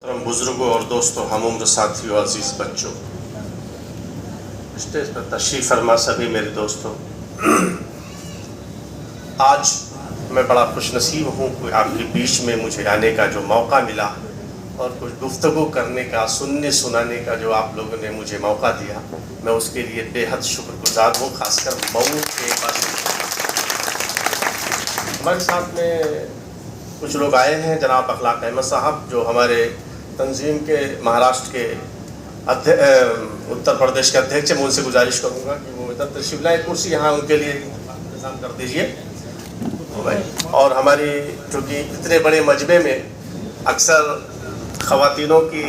बुजुर्गों और दोस्तों, हम उम्र साथियों, अजीज बच्चों, स्टेज पर तशरीफ फरमा सभी मेरे दोस्तों, आज मैं बड़ा खुशनसीब हूँ कि आपके बीच में मुझे आने का जो मौका मिला और कुछ गुफ्तगू करने का, सुनने सुनाने का जो आप लोगों ने मुझे मौका दिया, मैं उसके लिए बेहद शुक्रगुजार हूँ। खासकर मऊ के हमारे साथ में कुछ लोग आए हैं। जनाब अखलाक अहमद साहब जो हमारे तंजीम के महाराष्ट्र के उत्तर प्रदेश के अध्यक्ष हैं, मैं उनसे गुजारिश करूंगा कि वो इधर तशरीफ लाए, कुर्सी यहाँ उनके लिए इंतजाम कर दीजिए। और हमारी चूँकि इतने बड़े मजमे में अक्सर ख़वातीनों की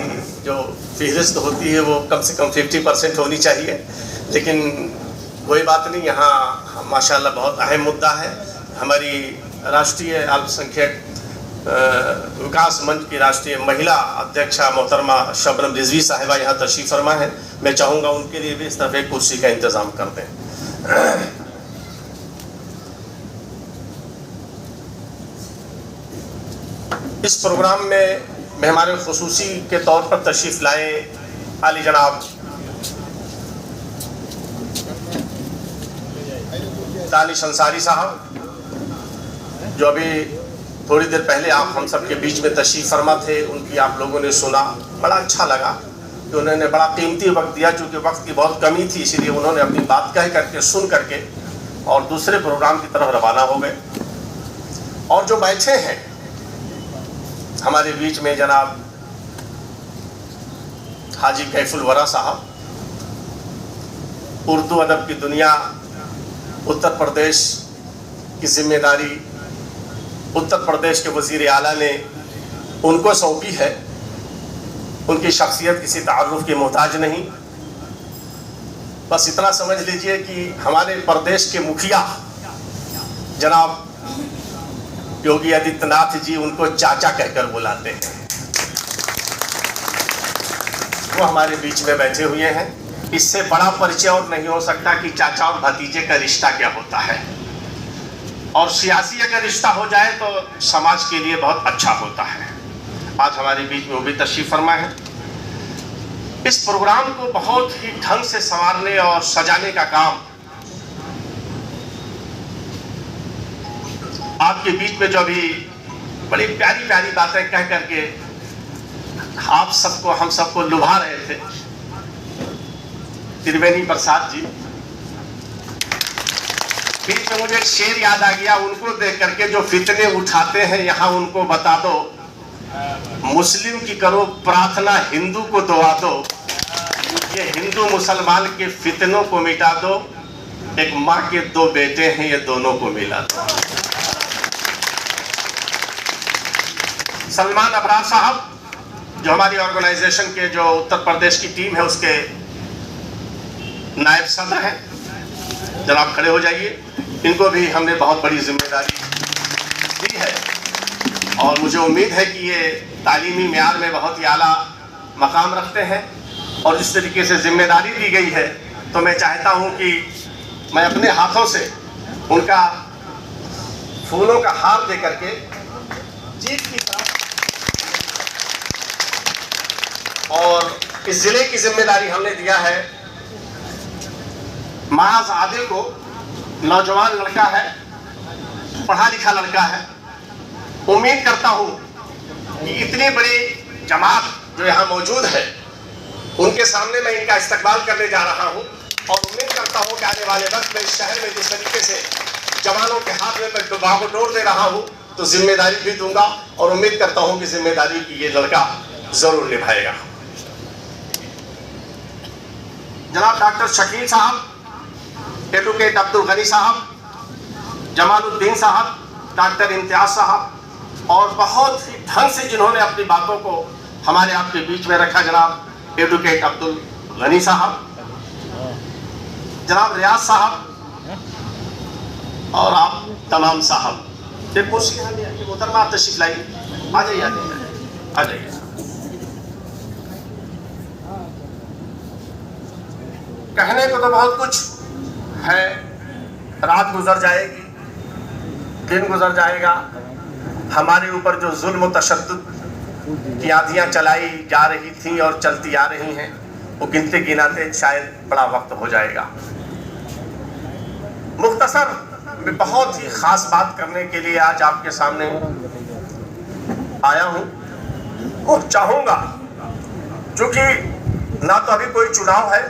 जो फहरिस्त होती है वो कम से कम 50% होनी चाहिए, लेकिन कोई बात नहीं, यहाँ माशाल्लाह बहुत अहम मुद्दा है। हमारी राष्ट्रीय अल्पसंख्यक विकास मंच की राष्ट्रीय महिला अध्यक्षा मोहतरमा शबनम रिजवी साहिबा यहाँ तशरीफ फरमा है। मैं चाहूँगा उनके लिए भी इस तरफ एक कुर्सी का इंतज़ाम कर दें। इस प्रोग्राम में मेहमान खुसूसी के तौर पर तशरीफ लाए आली जनाब दानिश अंसारी साहब, जो अभी थोड़ी देर पहले आप हम सब के बीच में तशरीफ फरमा थे। उनकी आप लोगों ने सुना, बड़ा अच्छा लगा कि उन्होंने बड़ा कीमती वक्त दिया। चूँकि वक्त की बहुत कमी थी, इसीलिए उन्होंने अपनी बात कह करके सुन करके और दूसरे प्रोग्राम की तरफ रवाना हो गए। और जो बैठे हैं हमारे बीच में जनाब हाजी कैफुल वरा साहब, उर्दू अदब की दुनिया, उत्तर प्रदेश की जिम्मेदारी उत्तर प्रदेश के वज़ीर आला ने उनको सौंपी है। उनकी शख्सियत किसी तारुफ की मोहताज नहीं। बस इतना समझ लीजिए कि हमारे प्रदेश के मुखिया जनाब योगी आदित्यनाथ जी उनको चाचा कहकर बुलाते हैं। वो हमारे बीच में बैठे हुए हैं। इससे बड़ा परिचय और नहीं हो सकता कि चाचा और भतीजे का रिश्ता क्या होता है, और सियासी अगर रिश्ता हो जाए तो समाज के लिए बहुत अच्छा होता है। आज हमारे बीच में वो भी तशरीफ फरमा है। इस प्रोग्राम को बहुत ही ढंग से संवारने और सजाने का काम आपके बीच में, जो अभी बड़ी प्यारी प्यारी बातें कह करके आप सबको, हम सबको लुभा रहे थे, त्रिवेणी प्रसाद जी, बीच में मुझे एक शेर याद आ गया उनको देख करके, जो फितने उठाते हैं यहाँ उनको बता दो, मुस्लिम की करो प्रार्थना हिंदू को दुआ दो, ये हिंदू मुसलमान के फितनों को मिटा दो, एक माँ के दो बेटे हैं ये दोनों को मिला दो। सलमान अबरार साहब जो हमारी ऑर्गेनाइजेशन के, जो उत्तर प्रदेश की टीम है उसके नायब सदर हैं, जनाब खड़े हो जाइए। इनको भी हमने बहुत बड़ी जिम्मेदारी दी है और मुझे उम्मीद है कि ये तालीमी म्यार में बहुत ही आला मकाम रखते हैं। और जिस तरीके से जिम्मेदारी दी गई है तो मैं चाहता हूं कि मैं अपने हाथों से उनका फूलों का हार दे करके जीत की तरफ, और इस जिले की जिम्मेदारी हमने दिया है महाज आदिल को। नौजवान लड़का है, पढ़ा लिखा लड़का है। उम्मीद करता हूं कि इतनी बड़ी जमात जो यहाँ मौजूद है उनके सामने मैं इनका इस्तकबाल करने जा रहा हूं, और उम्मीद करता हूं कि आने वाले वक्त में इस शहर में जिस तरीके से जवानों के हाथ में मैं डुबाव तोड़ दे रहा हूं, तो जिम्मेदारी भी दूंगा और उम्मीद करता हूं कि जिम्मेदारी की ये लड़का जरूर निभाएगा। जनाब डॉक्टर शकील साहब, एडवोकेट अब्दुल गनी साहब, जमालुद्दीन साहब, डॉक्टर इम्तियाज साहब, और बहुत ही ढंग से जिन्होंने अपनी बातों को हमारे आपके बीच में रखा, जनाब एडवोकेट अब्दुल गनी साहब, जनाब रियाज साहब, और आप तमाम साहब। एक कुर्सी यहाँ ले आइए, मोहतरमा आप तशरीफ लाइए, आ जाइए, आ जाइए। कहने को तो बहुत कुछ है, रात गुजर जाएगी, दिन गुजर जाएगा, हमारे ऊपर जो जुल्म तशद्दुद की आंधियां चलाई जा रही थी और चलती आ रही हैं, वो गिनते गिनाते शायद बड़ा वक्त हो जाएगा। मुख्तसर में बहुत ही खास बात करने के लिए आज आपके सामने आया हूं और चाहूंगा, क्योंकि ना तो अभी कोई चुनाव है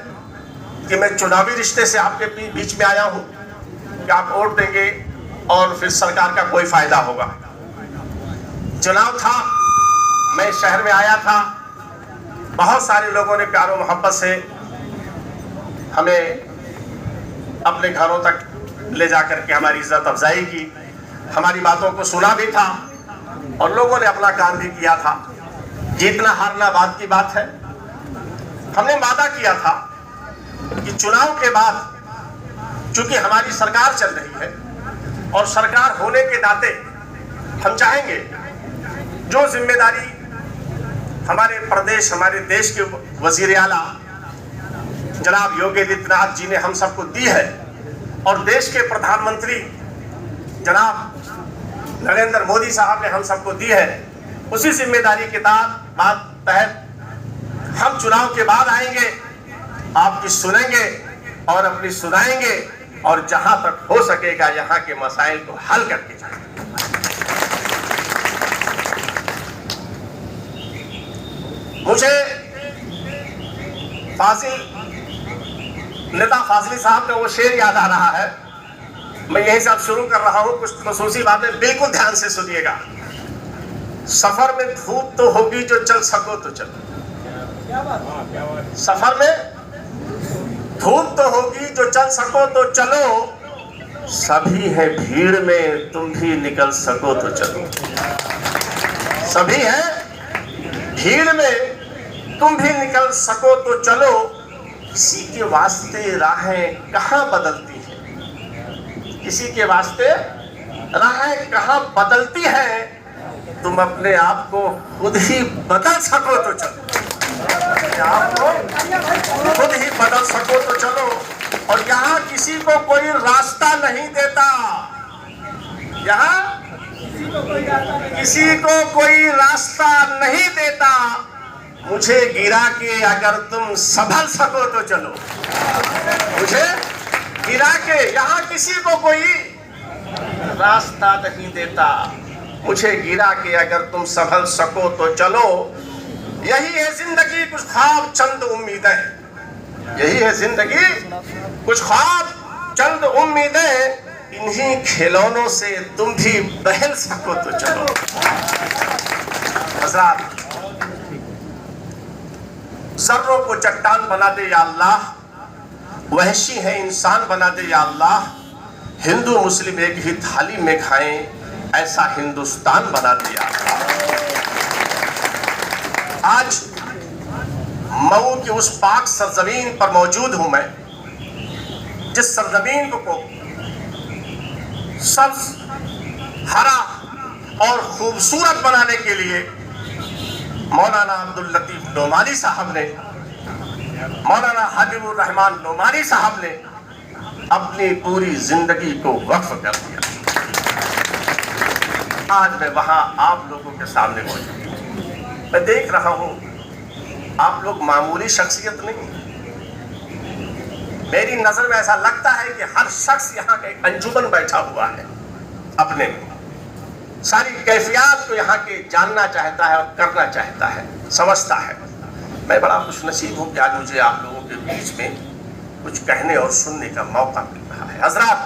कि मैं चुनावी रिश्ते से आपके बीच में आया हूं कि आप वोट देंगे और फिर सरकार का कोई फायदा होगा। चुनाव था, मैं शहर में आया था, बहुत सारे लोगों ने प्यार और मोहब्बत से हमें अपने घरों तक ले जाकर के हमारी इज्जत अफजाई की, हमारी बातों को सुना भी था और लोगों ने अपना काम भी किया था। जीतना हारना बात की बात है। हमने वादा किया था कि चुनाव के बाद, चूंकि हमारी सरकार चल रही है और सरकार होने के नाते हम चाहेंगे जो जिम्मेदारी हमारे प्रदेश, हमारे देश के वजीर आला जनाब योगी आदित्यनाथ जी ने हम सबको दी है और देश के प्रधानमंत्री जनाब नरेंद्र मोदी साहब ने हम सबको दी है, उसी जिम्मेदारी के तहत हम चुनाव के बाद आएंगे, आपकी सुनेंगे और अपनी सुनाएंगे और जहां तक हो सकेगा यहाँ के मसाइल को हल करके जाएंगे। मुझे नेता फाजिली साहब का वो शेर याद आ रहा है, मैं यही से अब शुरू कर रहा हूं। कुछ खसूसी बातें बिल्कुल ध्यान से सुनिएगा। सफर में धूप तो होगी, जो चल सको तो चलो। सफर में धूप तो होगी, जो चल सको तो चलो। सभी है भीड़ में, तुम भी निकल सको तो चलो। सभी है भीड़ में, तुम भी निकल सको तो चलो। किसी के वास्ते राहें कहाँ बदलती हैं, किसी के वास्ते राहें कहाँ बदलती हैं। तुम अपने आप को खुद ही बदल सको तो चलो। अपने आप को खुद ही बदल सको तो चलो। और यहाँ किसी को कोई रास्ता नहीं देता, यहाँ किसी को कोई रास्ता नहीं देता। मुझे गिरा के अगर तुम संभल सको तो चलो। मुझे गिरा के, यहाँ किसी को कोई रास्ता नहीं देता। मुझे गिरा के अगर तुम संभल सको तो चलो। यही है जिंदगी, कुछ ख्वाब चंद उम्मीदें। यही है जिंदगी, कुछ ख्वाब चंद उम्मीदें। इन्हीं खिलौनों से तुम भी बहल सको तो चलो। हज़रात, ज़र्रों को चट्टान बना दे या अल्लाह, वहशी है इंसान बना दे या अल्लाह। हिंदू मुस्लिम एक ही थाली में खाएं, ऐसा हिंदुस्तान बना दे या अल्लाह। आज मऊ की उस पाक सरजमीन पर मौजूद हूं मैं, जिस सरजमीन को सब्ज, हरा और खूबसूरत बनाने के लिए मौलाना अब्दुल लतीफ नोमानी साहब ने, मौलाना हबीबुर रहमान नोमानी साहब ने अपनी पूरी जिंदगी को वक्फ कर दिया। आज मैं वहां आप लोगों के सामने मौजूद हूं। मैं देख रहा हूं आप लोग मामूली शख्सियत नहीं। मेरी नजर में ऐसा लगता है कि हर शख्स यहाँ का एक अंजुमन बैठा हुआ है, अपने में सारी कैफियत को यहाँ के जानना चाहता है और करना चाहता है, समझता है। मैं बड़ा खुशनसीब हूँ कि आज मुझे आप लोगों के बीच में कुछ कहने और सुनने का मौका मिल रहा है। हज़रात,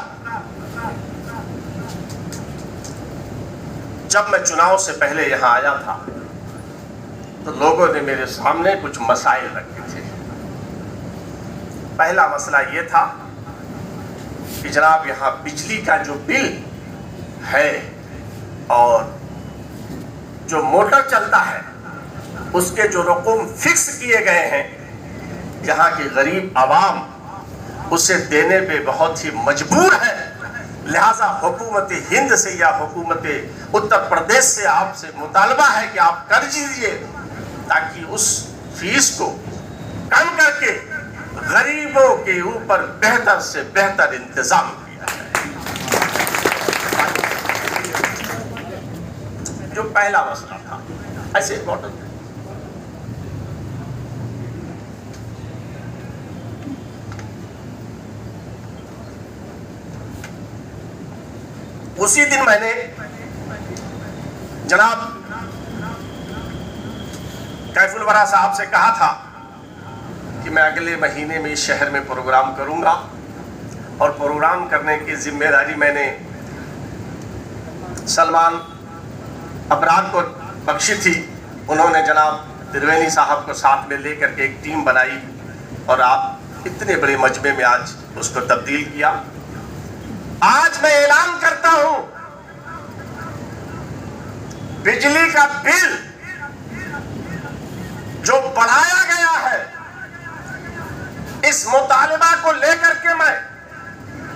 जब मैं चुनाव से पहले यहाँ आया था तो लोगों ने मेरे सामने कुछ मसाइल रखे थे। पहला मसला ये था कि जनाब यहाँ बिजली का जो बिल है और जो मोटर चलता है उसके जो रकूम फिक्स किए गए हैं, यहाँ की गरीब आवाम उसे देने पे बहुत ही मजबूर है। लिहाजा हुकूमत हिंद से या हुकूमत उत्तर प्रदेश से आपसे मुतालबा है कि आप कर दीजिए ताकि उस फीस को कम करके गरीबों के ऊपर बेहतर से बेहतर इंतजाम किया जाए। जो पहला मसला था। ऐसे मॉडल। उसी दिन मैंने जनाब कैफुल वरा साहब से कहा था कि मैं अगले महीने में इस शहर में प्रोग्राम करूंगा, और प्रोग्राम करने की जिम्मेदारी मैंने सलमान अबरार को बख्शी थी। उन्होंने जनाब त्रिवेणी साहब को साथ में लेकर के एक टीम बनाई और आप इतने बड़े मजमे में आज उसको तब्दील किया। आज मैं ऐलान करता हूं, बिजली का बिल जो बढ़ाया गया है, इस मुतालिबा को लेकर के मैं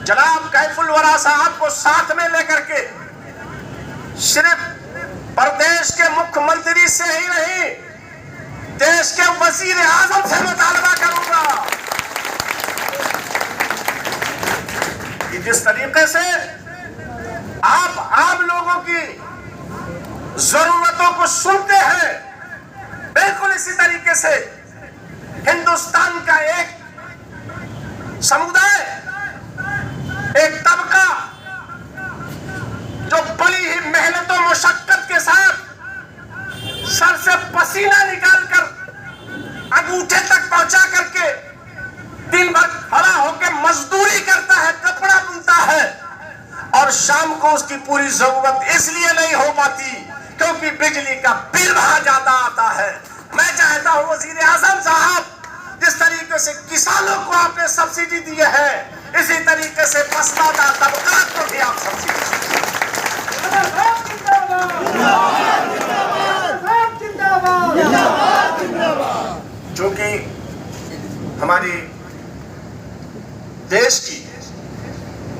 जनाब कैफुल वरा साहब को साथ में लेकर के सिर्फ प्रदेश के मुख्यमंत्री से ही नहीं, देश के वजीर आजम से मुतालबा करूंगा कि जिस तरीके से आप आम लोगों की जरूरतों को सुनते हैं, बिल्कुल इसी तरीके से हिंदुस्तान का एक समुदाय, एक तबका जो बड़ी ही मेहनत और मुशक्कत के साथ सर से पसीना निकालकर अंगूठे तक पहुंचा करके दिन भर खड़ा होकर मजदूरी करता है, कपड़ा बुनता है, और शाम को उसकी पूरी जरूरत इसलिए नहीं हो पाती क्योंकि बिजली का बिल वहां ज्यादा आता है। मैं चाहता हूं वजीर आजम साहब, जिस तरीके से किसानों को आपने सब्सिडी दी है, इसी तरीके से पसमानदा तबका को भी आप सब्सिडी। क्योंकि हमारी देश की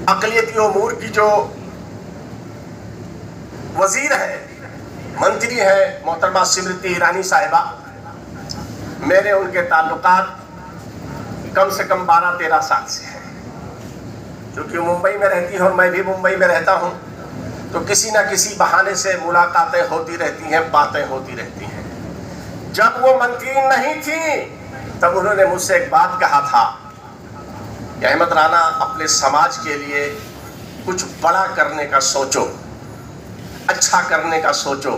अक़लियती उमूर की जो वजीर है, मंत्री है मोहतरमा स्मृति ईरानी साहिबा, मेरे उनके ताल्लुकात कम से कम 12-13 साल से हैं। क्योंकि मुंबई में रहती है और मैं भी मुंबई में रहता हूं, तो किसी ना किसी बहाने से मुलाकातें होती रहती हैं, बातें होती रहती हैं। जब वो मंत्री नहीं थी तब उन्होंने मुझसे एक बात कहा था कि अहमद राना, अपने समाज के लिए कुछ बड़ा करने का सोचो, अच्छा करने का सोचो।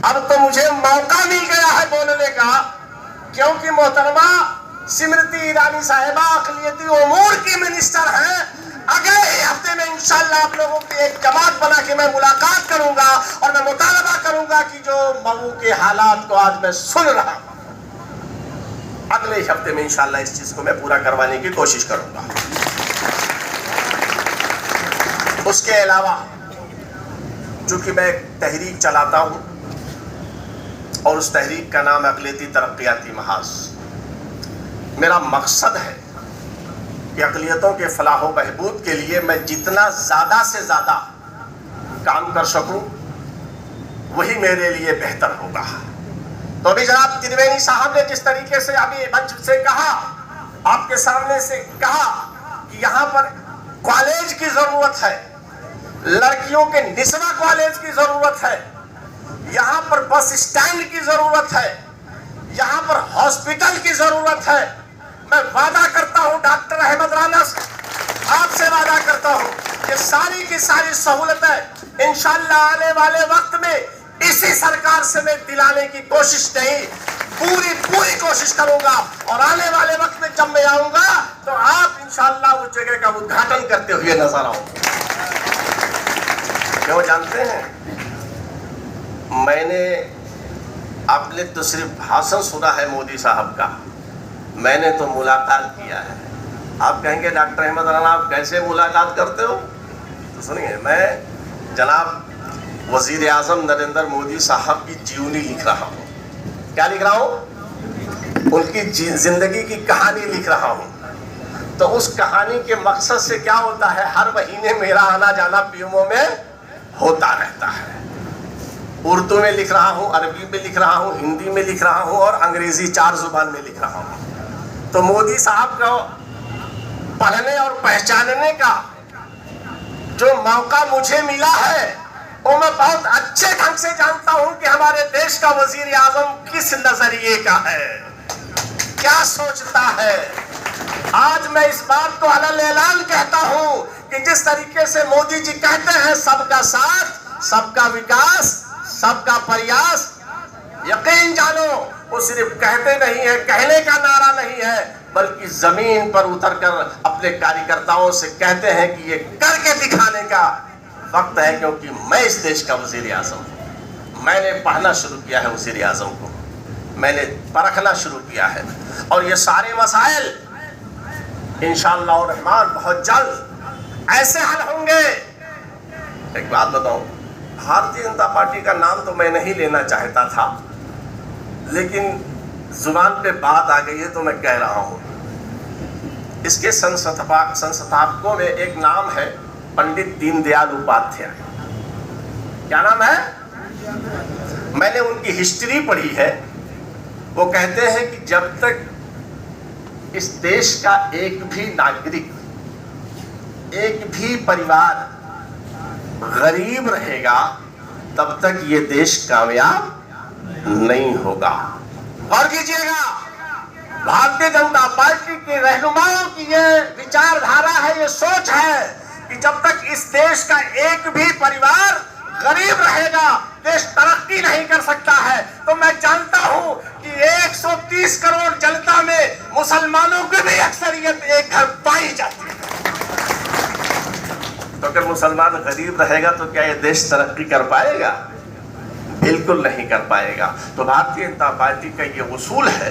अब तो मुझे मौका मिल गया है बोलने का, क्योंकि मोहतरमा स्मृति ईरानी साहिबा अक़लियती उमूर की मिनिस्टर हैं। अगले ही हफ्ते में इंशाअल्लाह आप लोगों की एक जमात बना के मैं मुलाकात करूंगा और मैं मुतालबा करूंगा कि जो मऊ के हालात को आज मैं सुन रहा हूं, अगले ही हफ्ते में इंशाअल्लाह इस चीज को मैं पूरा करवाने की कोशिश करूंगा। उसके अलावा चूंकि मैं एक तहरीक चलाता हूं और उस तहरीक का नाम अक़लियती तरक्याती महाज, मेरा मकसद है कि अक़लियतों के फलाह व बहबूद के लिए मैं जितना ज़्यादा से ज़्यादा काम कर सकूं वही मेरे लिए बेहतर होगा। तो अभी जनाब त्रिवेणी साहब ने जिस तरीके से अभी मंच से कहा, आपके सामने से कहा कि यहाँ पर कॉलेज की ज़रूरत है, लड़कियों के निस्वा कॉलेज की ज़रूरत है, यहाँ पर बस स्टैंड की ज़रूरत है, यहाँ पर हॉस्पिटल की ज़रूरत है। मैं वादा करता हूँ डॉक्टर अहमद राना आपसे वादा करता हूँ कि सारी की सारी सहूलतें इंशाअल्लाह आने वाले वक्त में इसी सरकार से मैं दिलाने की कोशिश नहीं, पूरी कोशिश करूंगा। और आने वाले वक्त में जब मैं आऊंगा तो आप इंशाअल्लाह उस जगह का उद्घाटन करते हुए नजर आओगे। क्यों जानते हैं, आपने तो सिर्फ भाषण सुना है मोदी साहब का, मैंने तो मुलाकात किया है। आप कहेंगे डॉक्टर अहमद राना आप कैसे मुलाकात करते हो, तो सुनिए, मैं जनाब वजीर आजम नरेंद्र मोदी साहब की जीवनी लिख रहा हूँ। क्या लिख रहा हूँ? उनकी जिंदगी की कहानी लिख रहा हूँ। तो उस कहानी के मकसद से क्या होता है, हर महीने मेरा आना जाना पीएमओ में होता रहता है। उर्दू में लिख रहा हूँ, अरबी में लिख रहा हूँ, हिंदी में लिख रहा हूँ और अंग्रेजी 4 जुबान में लिख रहा हूँ। तो मोदी साहब को पढ़ने और पहचानने का जो मौका मुझे मिला है, और मैं बहुत अच्छे ढंग से जानता हूं कि हमारे देश का वजीर आजम किस नजरिए का है, क्या सोचता है। आज मैं इस बात को अलग ऐलान कहता हूं कि जिस तरीके से मोदी जी कहते हैं सबका साथ, सबका विकास, सबका प्रयास, यकीन जानो वो सिर्फ कहते नहीं है, कहने का नारा नहीं है, बल्कि जमीन पर उतरकर अपने कार्यकर्ताओं से कहते हैं कि ये करके दिखाने का वक्त है। क्योंकि मैं इस देश का वजीर आजम हूं, मैंने पढ़ना शुरू किया है वजीर आजम को, मैंने परखना शुरू किया है, और ये सारे मसाइल इंशाअल्लाह रहमान बहुत जल्द ऐसे हल होंगे। एक बात बताऊं, भारतीय जनता पार्टी का नाम तो मैं नहीं लेना चाहता था, लेकिन जुबान पे बात आ गई है तो मैं कह रहा हूं। इसके संस्थापकों में एक नाम है पंडित दीनदयाल उपाध्याय। क्या नाम है? मैंने उनकी हिस्ट्री पढ़ी है। वो कहते हैं कि जब तक इस देश का एक भी नागरिक, एक भी परिवार गरीब रहेगा, तब तक ये देश कामयाब नहीं होगा। और कीजिएगा, भारतीय जनता पार्टी के रहनुमाओं की ये विचारधारा है, ये सोच है कि जब तक इस देश का एक भी परिवार गरीब रहेगा, देश तरक्की नहीं कर सकता है। तो मैं जानता हूं कि 130 करोड़ जनता में मुसलमानों की भी अक्सरियत एक घर पाई जाती है। तो अगर मुसलमान गरीब रहेगा तो क्या ये देश तरक्की कर पाएगा? बिल्कुल नहीं कर पाएगा। तो भारतीय जनता पार्टी का ये उसूल है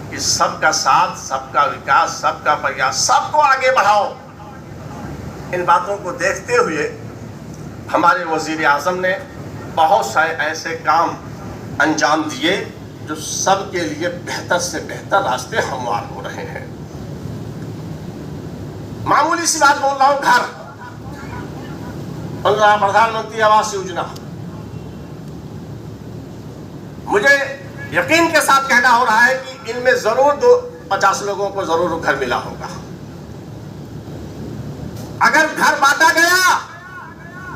कि सबका साथ, सबका विकास, सबका प्रयास, सबको आगे बढ़ाओ। इन बातों को देखते हुए हमारे वजीर आजम ने बहुत सारे ऐसे काम अंजाम दिए जो सबके लिए बेहतर से बेहतर रास्ते हमवार हो रहे हैं। मामूली सी बात बोल रहा हूं, घर, प्रधानमंत्री आवास योजना, मुझे यकीन के साथ कहना हो रहा है कि इनमें जरूर 50 लोगों को जरूर घर मिला होगा। अगर घर बांटा गया,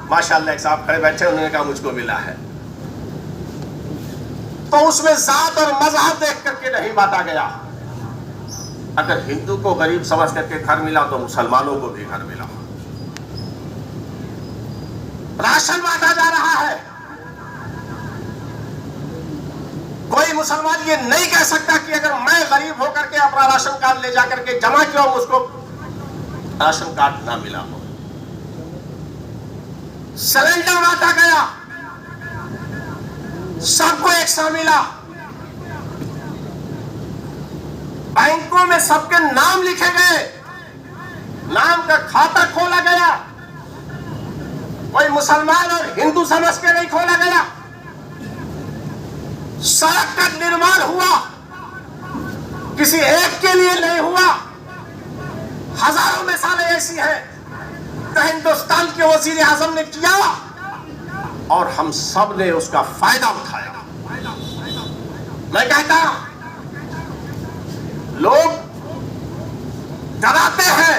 माशाअल्लाह, एक साहब खड़े बैठे, उन्होंने कहा मुझको मिला है, तो उसमें जात और मजहब देख करके नहीं बांटा गया। अगर हिंदू को गरीब समझ करके घर मिला तो मुसलमानों को भी घर मिला। राशन बांटा जा रहा है, कोई मुसलमान ये नहीं कह सकता कि अगर मैं गरीब होकर के अपना राशन कार्ड ले जाकर के जमा किया हूं, मुझको राशन कार्ड ना मिला हो। सिलेंडर बांटा गया, सबको एक सा मिला। बैंकों में सबके नाम लिखे गए, नाम का खाता खोला गया, कोई मुसलमान और हिंदू समझ के नहीं खोला गया। सड़क का निर्माण हुआ, किसी एक के लिए नहीं हुआ। हजारों मिसालें ऐसी हैं तो हिंदुस्तान के वजीर आजम ने किया और हम सब ने उसका फायदा उठाया। मैं कहता, लोग डराते हैं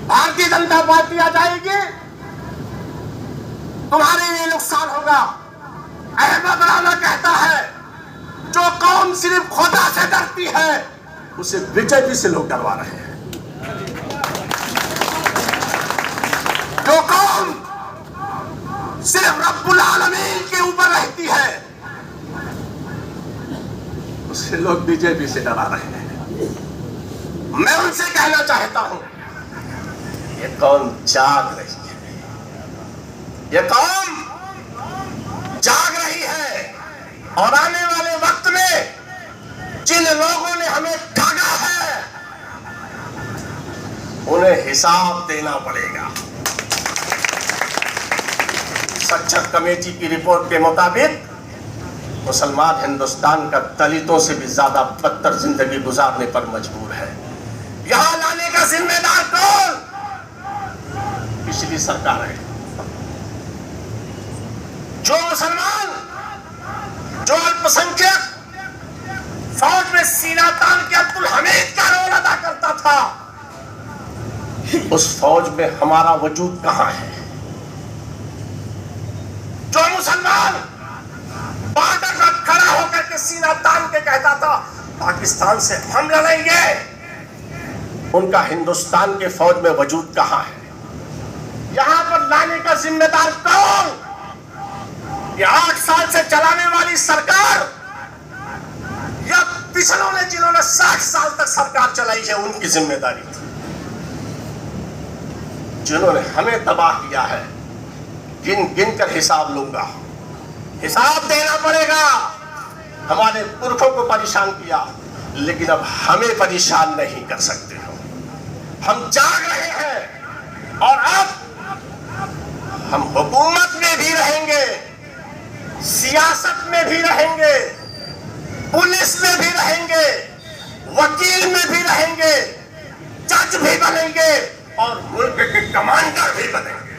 भारतीय जनता पार्टी आ जाएगी तुम्हारे लिए नुकसान होगा। अहमद राना कहता है, जो कौम सिर्फ खुदा से डरती है उसे बीजेपी से लोग डरवा रहे हैं। जो कौम सिर्फ रब्बुल आलमीन के ऊपर रहती है उसे लोग बीजेपी से डरा रहे हैं। मैं उनसे कहना चाहता हूं, ये कौम जाग रही है, ये कौम जाग रही है, और आने वाले वक्त में जिन लोगों ने हमें ठगा है उन्हें हिसाब देना पड़ेगा। सच्चर कमेटी की रिपोर्ट के मुताबिक मुसलमान हिंदुस्तान का दलितों से भी ज्यादा बदतर जिंदगी गुजारने पर मजबूर है। यहां लाने का जिम्मेदार कौन? पिछली सरकार है। जो मुसलमान, जो अल्पसंख्यक फौज में सीना तान के अब्दुल हमीद का रोल अदा करता था, उस फौज में हमारा वजूद कहां है? पाकिस्तान से हम लड़ेंगे, उनका हिंदुस्तान के फौज में वजूद कहां है? यहां पर लाने का जिम्मेदार कौन? ये 8 साल से चलाने वाली सरकार या पिछलों ने जिन्होंने 60 साल तक सरकार चलाई है उनकी जिम्मेदारी थी? जिन्होंने हमें तबाह किया है, गिन गिन कर हिसाब लूंगा, हिसाब देना पड़ेगा। हमारे पुरखों को परेशान किया, लेकिन अब हमें परेशान नहीं कर सकते हो। हम जाग रहे हैं और अब हम हुकूमत में भी रहेंगे, सियासत में भी रहेंगे, पुलिस में भी रहेंगे, वकील में भी रहेंगे, जज भी बनेंगे और मुल्क के कमांडर भी बनेंगे।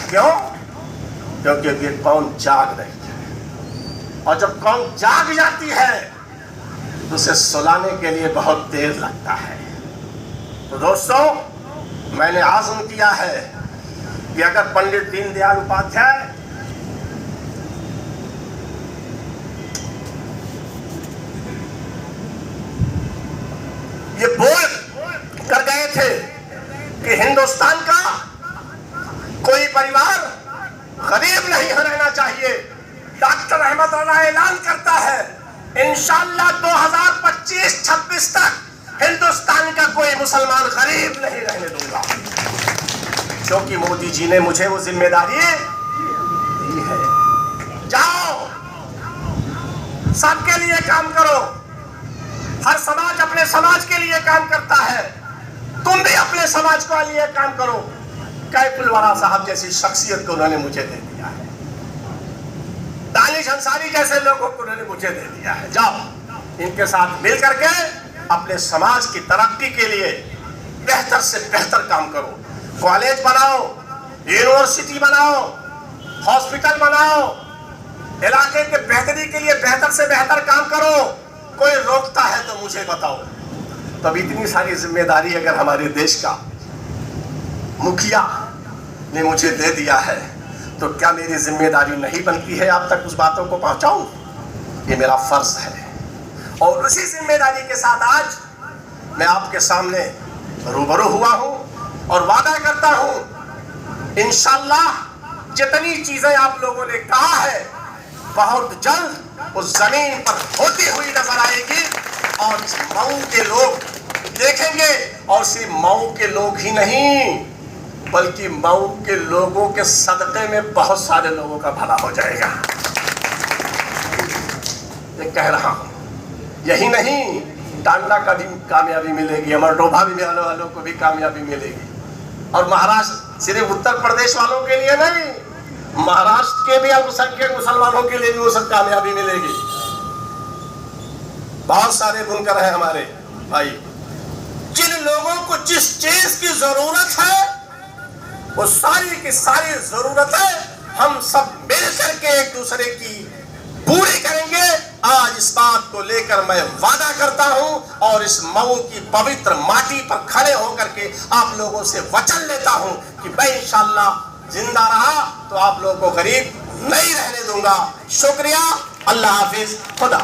क्यों? क्योंकि ये कौम जाग रही है और जब कौम जाग जाती है तो उसे सुलाने के लिए बहुत देर लगता है। तो दोस्तों, मैंने आज़म किया है कि अगर पंडित दीनदयाल उपाध्याय ये बोल कर गए थे कि हिंदुस्तान का कोई परिवार गरीब नहीं रहना चाहिए, डॉक्टर अहमद रजा ऐलान करता है इंशाअल्लाह 2025-26 तक हिंदुस्तान का कोई मुसलमान गरीब नहीं रहने दूंगा, क्योंकि मोदी जी ने मुझे वो जिम्मेदारी दी है। जाओ, सबके लिए काम करो। हर समाज अपने समाज के लिए काम करता है, तुम भी अपने समाज के लिए काम करो। कैफुल वरा साहब जैसी शख्सियत को उन्होंने मुझे दे दिया है, दानिश अंसारी जैसे लोगों को उन्होंने मुझे दे दिया है। जाओ, इनके साथ मिल करके अपने समाज की तरक्की के लिए बेहतर से बेहतर काम करो। कॉलेज बनाओ, यूनिवर्सिटी बनाओ, हॉस्पिटल बनाओ, इलाके के बेहतरी के लिए बेहतर से बेहतर काम करो। कोई रोकता है तो मुझे बताओ। तब इतनी सारी जिम्मेदारी अगर हमारे देश का मुखिया ने मुझे दे दिया है तो क्या मेरी जिम्मेदारी नहीं बनती है आप तक उस बातों को पहुंचाऊं? ये मेरा फर्ज है और उसी जिम्मेदारी के साथ आज मैं आपके सामने रूबरू हुआ हूं और वादा करता हूं इंशाअल्लाह जितनी चीजें आप लोगों ने कहा है बहुत जल्द उस जमीन पर होती हुई नजर आएगी और मऊ के लोग देखेंगे। और सिर्फ मऊ के लोग ही नहीं बल्कि मऊ के लोगों के सदक़े में बहुत सारे लोगों का भला हो जाएगा। ये कह रहा हूं। यही नहीं, टांडा का भी कामयाबी मिलेगी, अमरडोभा भी वालों को भी कामयाबी मिलेगी। और महाराष्ट्र सिर्फ उत्तर प्रदेश वालों के लिए नहीं, महाराष्ट्र के भी अल्पसंख्यक मुसलमानों के लिए भी वो सब कामयाबी मिलेगी। बहुत सारे बुनकर हैं हमारे भाई, जिन लोगों को जिस चीज की जरूरत है वो सारी की सारी जरूरतें हम सब मिलकर के एक दूसरे की पूरी करेंगे। आज इस बात को लेकर मैं वादा करता हूं और इस मऊ की पवित्र माटी पर खड़े होकर के आप लोगों से वचन लेता हूं कि मैं इंशाअल्लाह जिंदा रहा तो आप लोगों को गरीब नहीं रहने दूंगा। शुक्रिया, अल्लाह हाफिज, खुदा।